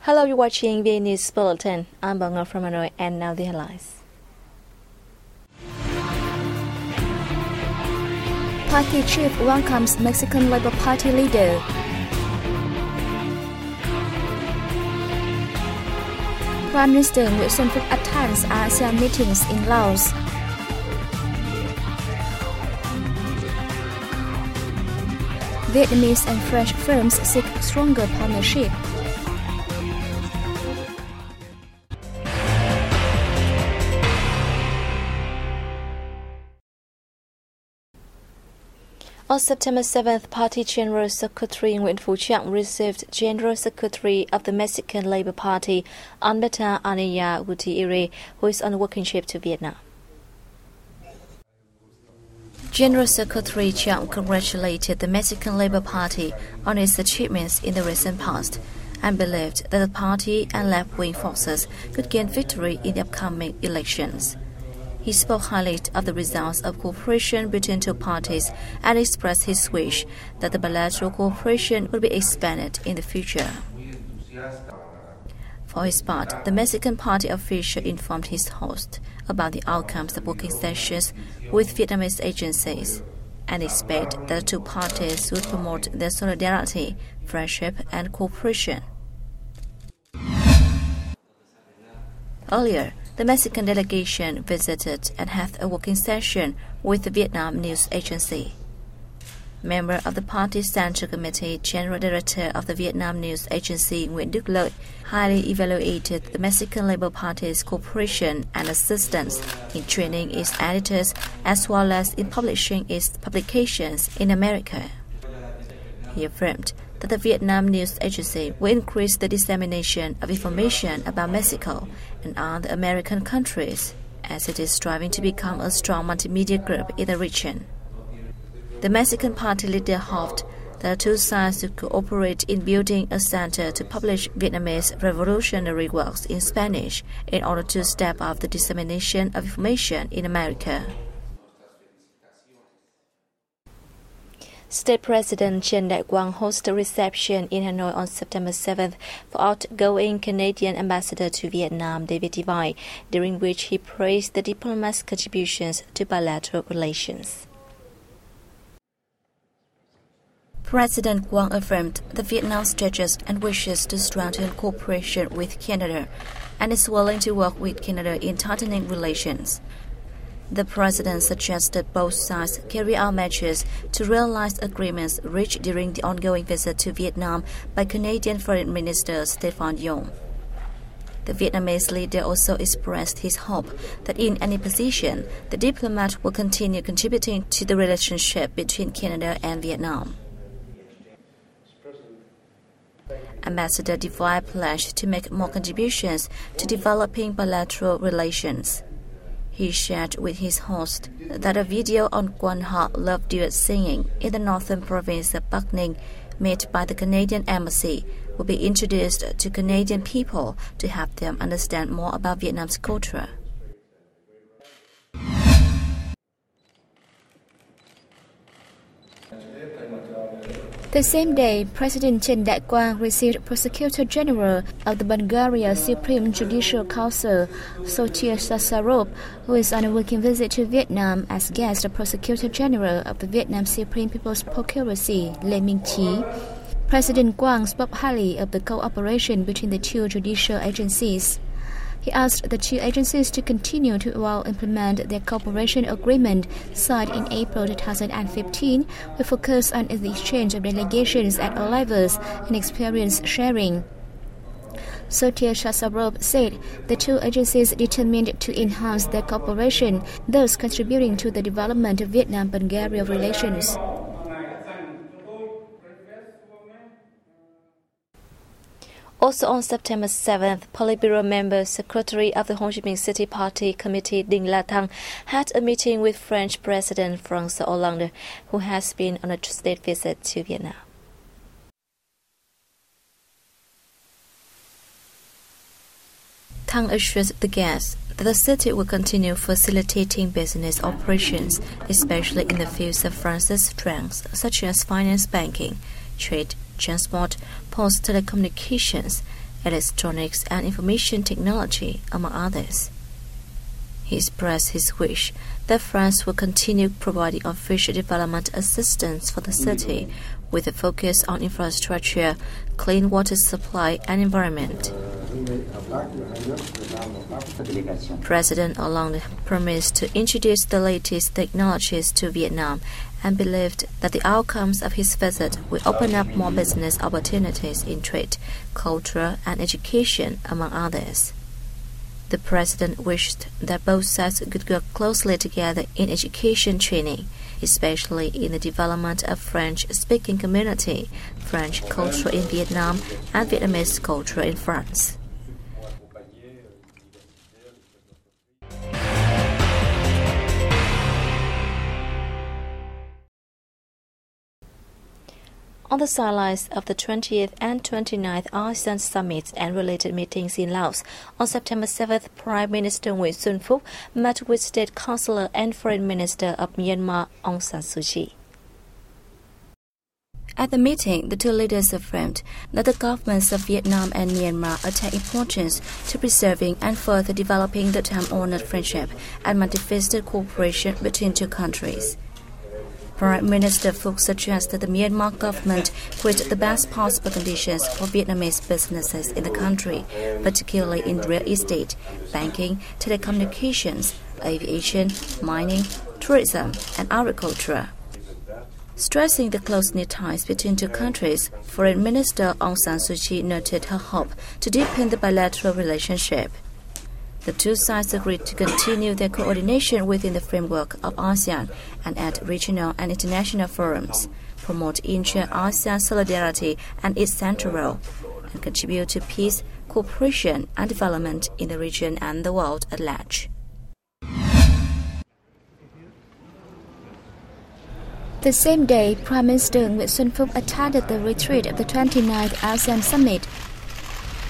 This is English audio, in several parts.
Hello, you're watching VA News Bulletin. I'm Bangor from Hanoi, and now the headlines. Party chief welcomes Mexican Labor Party leader. Prime Minister Nguyễn Xuân Phúc attends ASEAN meetings in Laos. Vietnamese and French firms seek stronger partnership. On September 7th, Party General Secretary Nguyễn Phú Trọng received General Secretary of the Mexican Labor Party, Alberta Anaya Gutierrez, who is on working trip to Vietnam. General Secretary Trọng congratulated the Mexican Labor Party on its achievements in the recent past and believed that the party and left-wing forces could gain victory in the upcoming elections. He spoke highly of the results of cooperation between two parties and expressed his wish that the bilateral cooperation would be expanded in the future. For his part, the Mexican party official informed his host about the outcomes of working sessions with Vietnamese agencies and expect that the two parties would promote their solidarity, friendship, and cooperation. Earlier, the Mexican delegation visited and had a working session with the Vietnam News Agency. Member of the party's Central Committee, General Director of the Vietnam News Agency Nguyễn Đức Lợi highly evaluated the Mexican Labor Party's cooperation and assistance in training its editors as well as in publishing its publications in America. He affirmed that the Vietnam News Agency will increase the dissemination of information about Mexico and other American countries, as it is striving to become a strong multimedia group in the region. The Mexican party leader hoped that the two sides would cooperate in building a center to publish Vietnamese revolutionary works in Spanish in order to step up the dissemination of information in America. State President Trần Đại Quang hosted a reception in Hanoi on September 7th for outgoing Canadian Ambassador to Vietnam, David Devine, during which he praised the diplomat's contributions to bilateral relations. President Quang affirmed that Vietnam stretches and wishes to strengthen cooperation with Canada and is willing to work with Canada in tightening relations. The President suggested both sides carry out measures to realize agreements reached during the ongoing visit to Vietnam by Canadian Foreign Minister Stéphane Dion. The Vietnamese leader also expressed his hope that in any position, the diplomat will continue contributing to the relationship between Canada and Vietnam. Ambassador Devine pledged to make more contributions to developing bilateral relations. He shared with his host that a video on Quan Họ love duet singing in the northern province of Bắc Ninh, made by the Canadian Embassy, will be introduced to Canadian people to help them understand more about Vietnam's culture. The same day, President Trần Đại Quang received Prosecutor General of the Bulgaria Supreme Judicial Council, Sotia Sasarov, who is on a working visit to Vietnam as guest of Prosecutor General of the Vietnam Supreme People's Procuracy, Lê Minh Chí. President Quang spoke highly of the cooperation between the two judicial agencies. He asked the two agencies to continue to well implement their cooperation agreement signed in April 2015, with focus on the exchange of delegations at all levels and experience sharing. Sotia Sasarov said the two agencies determined to enhance their cooperation, thus contributing to the development of Vietnam-Bulgaria relations. Also on September 7th, Politburo member, Secretary of the Ho Chi Minh City Party Committee Đinh La Thăng had a meeting with French President François Hollande, who has been on a state visit to Vietnam. Thăng assured the guests that the city will continue facilitating business operations, especially in the fields of France's strengths, such as finance, banking, trade, transport, post telecommunications, electronics and information technology, among others. He expressed his wish that France will continue providing official development assistance for the city with a focus on infrastructure, clean water supply, and environment. President Hollande promised to introduce the latest technologies to Vietnam and believed that the outcomes of his visit will open up more business opportunities in trade, culture, and education, among others. The president wished that both sides could work closely together in education training, especially in the development of French-speaking community, French culture in Vietnam, and Vietnamese culture in France. On the sidelines of the 20th and 29th ASEAN Summits and related meetings in Laos, on September 7th, Prime Minister Nguyen Xuan Phuc met with State Councillor and Foreign Minister of Myanmar, Aung San Suu Kyi. At the meeting, the two leaders affirmed that the governments of Vietnam and Myanmar attach importance to preserving and further developing the time-honored friendship and multifaceted cooperation between two countries. Prime Minister Phuc suggested the Myanmar government create the best possible conditions for Vietnamese businesses in the country, particularly in real estate, banking, telecommunications, aviation, mining, tourism, and agriculture. Stressing the close-knit ties between two countries, Foreign Minister Aung San Suu Kyi noted her hope to deepen the bilateral relationship. The two sides agreed to continue their coordination within the framework of ASEAN and at regional and international forums, promote intra-ASEAN solidarity and its central role, and contribute to peace, cooperation, and development in the region and the world at large. The same day, Prime Minister Nguyen Xuan Phuc attended the retreat of the 29th ASEAN Summit.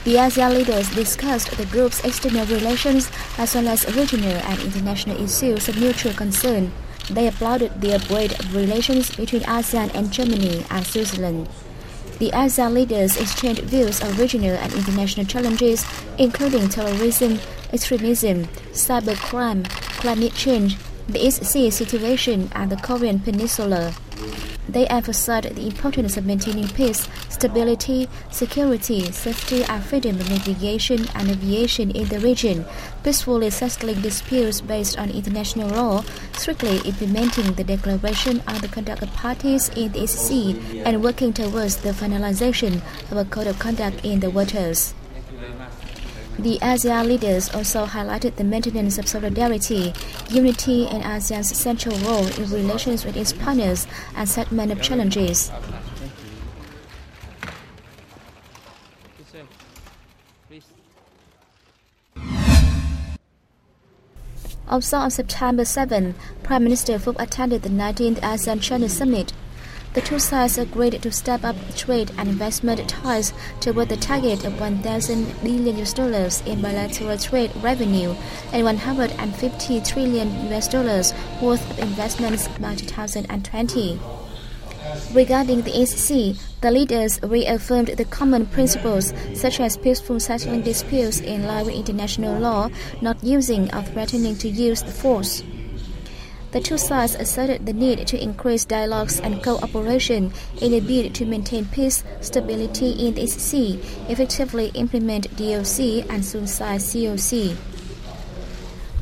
The ASEAN leaders discussed the group's external relations as well as regional and international issues of mutual concern. They applauded the upgrade of relations between ASEAN and Germany and Switzerland. The ASEAN leaders exchanged views on regional and international challenges, including terrorism, extremism, cybercrime, climate change, the East Sea situation, and the Korean Peninsula. They emphasized the importance of maintaining peace, stability, security, safety, and freedom of navigation and aviation in the region, peacefully settling disputes based on international law, strictly implementing the Declaration on the Conduct of Parties in the East Sea, and working towards the finalization of a code of conduct in the waters. The ASEAN leaders also highlighted the maintenance of solidarity, unity, and ASEAN's central role in relations with its partners and settlement of challenges. Also on September 7, Prime Minister Phuc attended the 19th ASEAN-China Summit. The two sides agreed to step up trade and investment ties toward the target of $1,000 billion in bilateral trade revenue and $150 trillion worth of investments by 2020. Regarding the East Sea, the leaders reaffirmed the common principles such as peaceful settling disputes in line with international law, not using or threatening to use force. The two sides asserted the need to increase dialogues and cooperation in a bid to maintain peace, stability in the East Sea, effectively implement DOC and soon sign COC.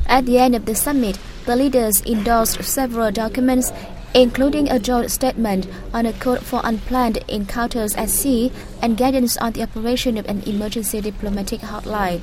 At the end of the summit, the leaders endorsed several documents, including a joint statement on a code for unplanned encounters at sea and guidance on the operation of an emergency diplomatic hotline.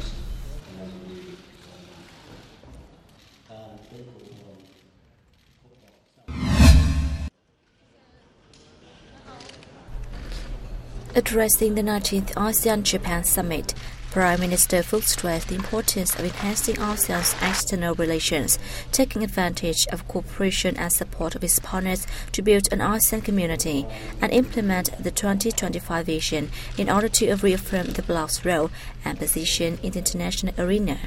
Addressing the 19th ASEAN-Japan Summit, Prime Minister Phuc stressed the importance of enhancing ASEAN's external relations, taking advantage of cooperation and support of its partners to build an ASEAN community and implement the 2025 vision in order to reaffirm the bloc's role and position in the international arena.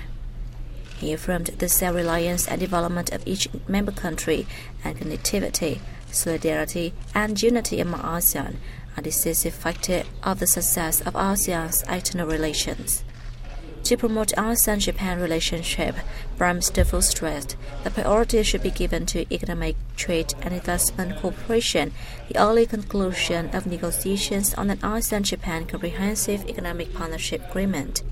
He affirmed the self-reliance and development of each member country and connectivity, solidarity, and unity among ASEAN a decisive factor of the success of ASEAN's external relations. To promote ASEAN-Japan relationship, Prime Minister Fu stressed that priority should be given to economic, trade and investment cooperation, the early conclusion of negotiations on an ASEAN-Japan Comprehensive Economic Partnership Agreement.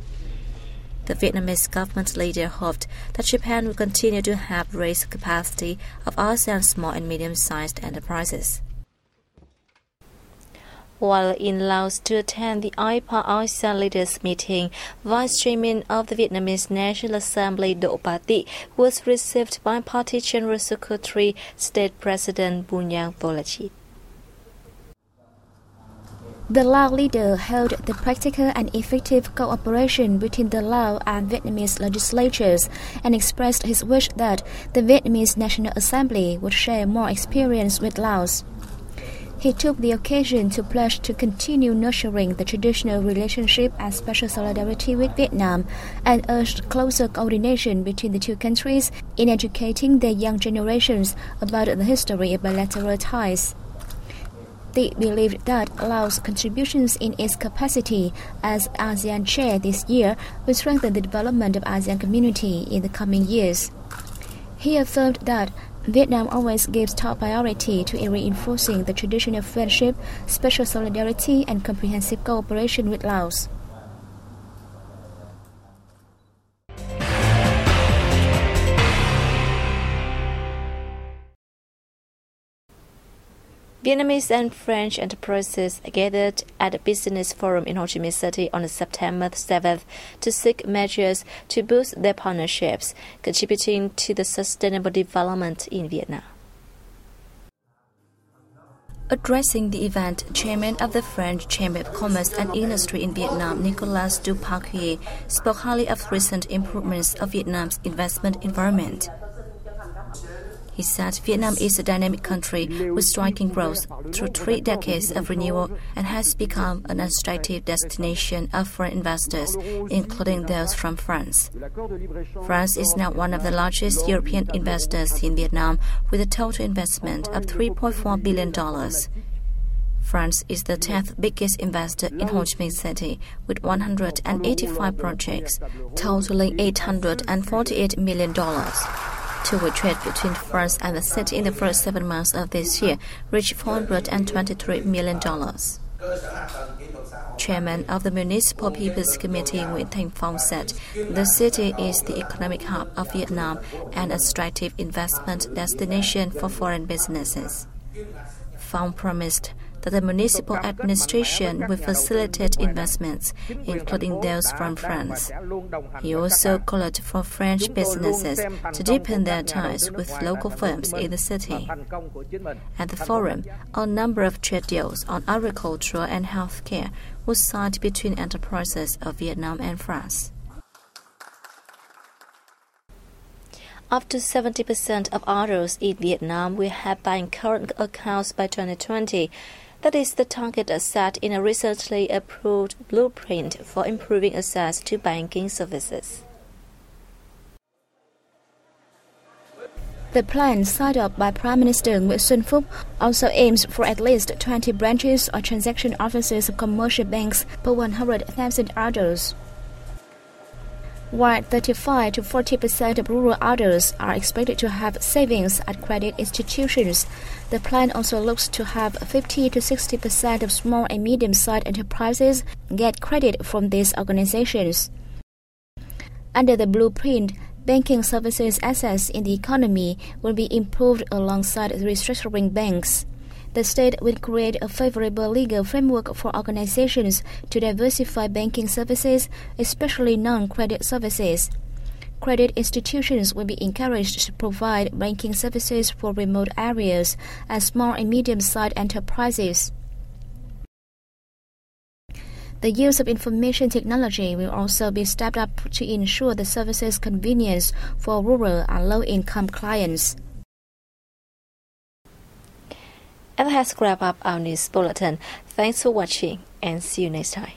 The Vietnamese government leader hoped that Japan would continue to help raise the capacity of ASEAN small and medium-sized enterprises. While in Laos to attend the IPA ASEAN Leaders Meeting, Vice Chairman of the Vietnamese National Assembly Do Pati was received by Party General Secretary State President Bunyang Volachit. The Lao leader held the practical and effective cooperation between the Lao and Vietnamese legislatures and expressed his wish that the Vietnamese National Assembly would share more experience with Laos. He took the occasion to pledge to continue nurturing the traditional relationship and special solidarity with Vietnam and urged closer coordination between the two countries in educating their young generations about the history of bilateral ties. They believed that Laos' contributions in its capacity as ASEAN chair this year will strengthen the development of ASEAN community in the coming years. He affirmed that Vietnam always gives top priority to reinforcing the traditional friendship, special solidarity, and comprehensive cooperation with Laos. Vietnamese and French enterprises gathered at a business forum in Ho Chi Minh City on September 7th to seek measures to boost their partnerships, contributing to the sustainable development in Vietnam. Addressing the event, Chairman of the French Chamber of Commerce and Industry in Vietnam, Nicolas Duparquier, spoke highly of recent improvements of Vietnam's investment environment. He said Vietnam is a dynamic country with striking growth through 3 decades of renewal and has become an attractive destination of foreign investors, including those from France. France is now one of the largest European investors in Vietnam with a total investment of $3.4 billion. France is the 10th biggest investor in Ho Chi Minh City with 185 projects, totaling $848 million. Two-way trade between France and the city in the first 7 months of this year reached $423 million. Chairman of the Municipal People's Committee Nguyễn Thanh Phong said the city is the economic hub of Vietnam and an attractive investment destination for foreign businesses. Phong promised that the municipal administration will facilitate investments, including those from France. He also called for French businesses to deepen their ties with local firms in the city. At the forum, a number of trade deals on agriculture and healthcare were signed between enterprises of Vietnam and France. Up to 70% of adults in Vietnam will have bank current accounts by 2020. That is the target set in a recently approved blueprint for improving access to banking services. The plan signed up by Prime Minister Nguyễn Xuân Phúc also aims for at least 20 branches or transaction offices of commercial banks per 100,000 adults. While 35 to 40% of rural adults are expected to have savings at credit institutions, the plan also looks to have 50 to 60% of small and medium-sized enterprises get credit from these organizations. Under the blueprint, banking services access in the economy will be improved alongside restructuring banks. The state will create a favorable legal framework for organizations to diversify banking services, especially non-credit services. Credit institutions will be encouraged to provide banking services for remote areas and small and medium-sized enterprises. The use of information technology will also be stepped up to ensure the services' convenience for rural and low-income clients. And that has wrapped up our news bulletin. Thanks for watching and see you next time.